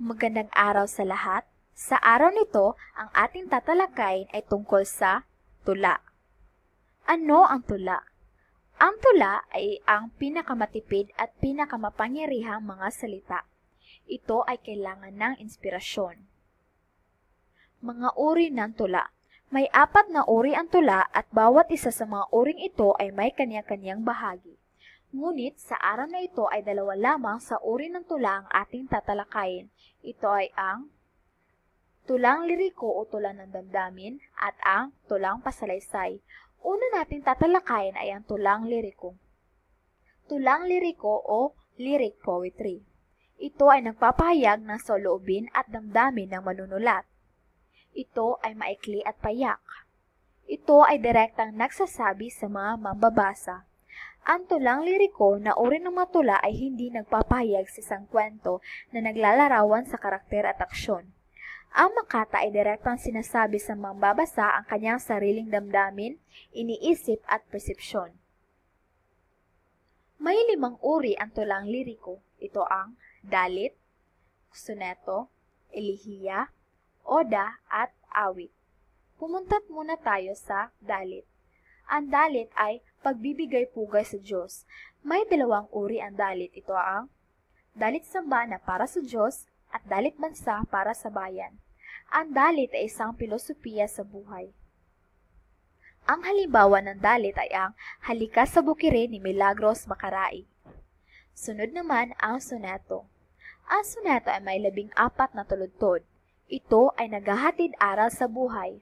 Magandang araw sa lahat. Sa araw nito, ang ating tatalakayin ay tungkol sa tula. Ano ang tula? Ang tula ay ang pinakamatipid at pinakamapangyarihang mga salita. Ito ay kailangan ng inspirasyon. Mga uri ng tula. May 4 na uri ang tula at bawat isa sa mga uring ito ay may kanya-kanyang bahagi. Ngunit sa araw na ito ay 2 lamang sa uri ng tula ang ating tatalakayin. Ito ay ang tulang liriko o tula ng damdamin at ang tulang pasalaysay. Una nating tatalakayin ay ang tulang liriko. Tulang liriko o lyric poetry. Ito ay nagpapahayag ng saloobin at damdamin ng manunulat. Ito ay maikli at payak. Ito ay direktang nagsasabi sa mga mambabasa. Ang tulang liriko na uri ng mga tula ay hindi nagpapahayag sa isang kwento na naglalarawan sa karakter at aksyon. Ang makata ay direktang sinasabi sa mambabasa ang kanyang sariling damdamin, iniisip at persepsyon. May 5 uri ang tulang liriko. Ito ang dalit, soneto, elehiya, oda at awit. Pumunta't muna tayo sa dalit. Ang dalit ay pagbibigay-pugay sa Diyos. May 2 uri ang dalit. Ito ang dalit sambana para sa Diyos at dalit bansa para sa bayan. Ang dalit ay isang pilosopiya sa buhay. Ang halimbawa ng dalit ay ang Halika sa Bukire ni Milagros Makaraig. Sunod naman ang soneto. Ang soneto ay may 14 na tuludtod. Ito ay naghahatid aral sa buhay.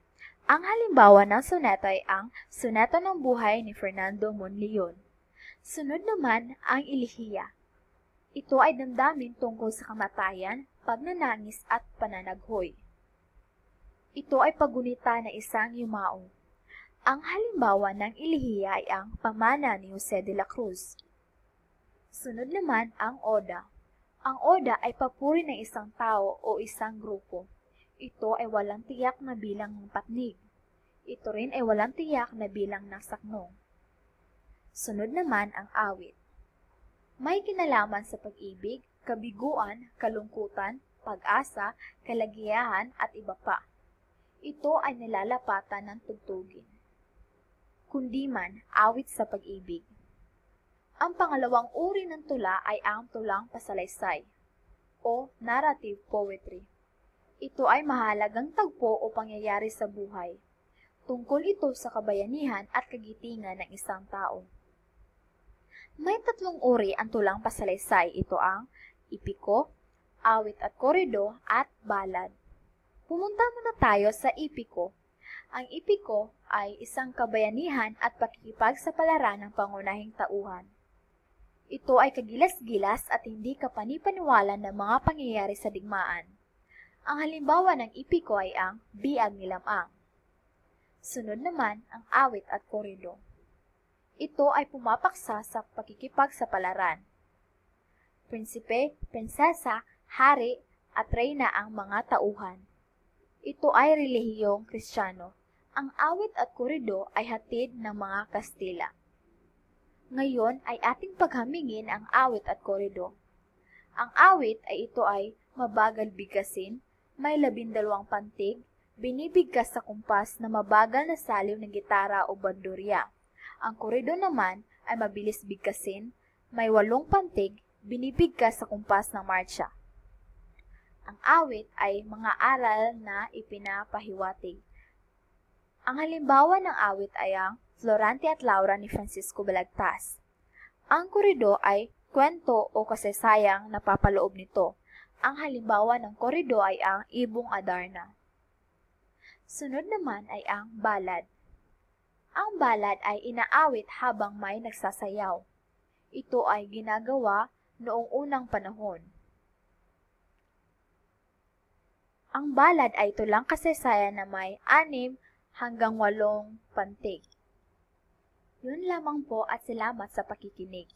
Ang halimbawa ng soneto ay ang Soneto ng Buhay ni Fernando Monleon. Sunod naman ang elehiya. Ito ay damdamin tungkol sa kamatayan, pagnanangis at pananaghoy. Ito ay paggunita ng isang yumao. Ang halimbawa ng elehiya ay ang Pamana ni Jose de la Cruz. Sunod naman ang oda. Ang oda ay papuri ng isang tao o isang grupo. Ito ay walang tiyak na bilang ng patnig. Ito rin ay walang tiyak na bilang ng saknong. Sunod naman ang awit. May kinalaman sa pag-ibig, kabiguan, kalungkutan, pag-asa, kalagiyahan at iba pa. Ito ay nilalapatan ng tugtugin. Kundi man, awit sa pag-ibig. Ang pangalawang uri ng tula ay ang tulang pasalaysay o narrative poetry. Ito ay mahalagang tagpo o pangyayari sa buhay. Tungkol ito sa kabayanihan at kagitingan ng isang tao. May 3 uri ang tulang pasalaysay. Ito ang epiko, awit at korido at balad. Pumunta muna tayo sa epiko. Ang epiko ay isang kabayanihan at pakikipagsapalaran ng pangunahing tauhan. Ito ay kagilas-gilas at hindi kapanipaniwalan ng mga pangyayari sa digmaan. Ang halimbawa ng epiko ay ang Biag ni Lamang. Sunod naman ang awit at korido. Ito ay pumapaksa sa pakikipagsapalaran. Prinsipe, prinsesa, hari at reyna ang mga tauhan. Ito ay relihiyong Kristiyano. Ang awit at korido ay hatid ng mga Kastila. Ngayon ay ating paghamingin ang awit at korido. Ang awit ay ito ay mabagal bigkasin, may 12 pantig, binibigkas sa kumpas na mabagal na saliw ng gitara o bandurya. Ang korido naman ay mabilis bigkasin, may 8 pantig, binibigkas sa kumpas ng marcha. Ang awit ay mga aral na ipinapahiwatig. Ang halimbawa ng awit ay ang Florante at Laura ni Francisco Balagtas. Ang korido ay kwento o kasaysayang napapaloob nito. Ang halimbawa ng korido ay ang Ibong Adarna. Sunod naman ay ang balad. Ang balad ay inaawit habang may nagsasayaw. Ito ay ginagawa noong unang panahon. Ang balad ay tulang kasaysayan na may 6 hanggang 8 pantig. Yun lamang po at salamat sa pakikinig.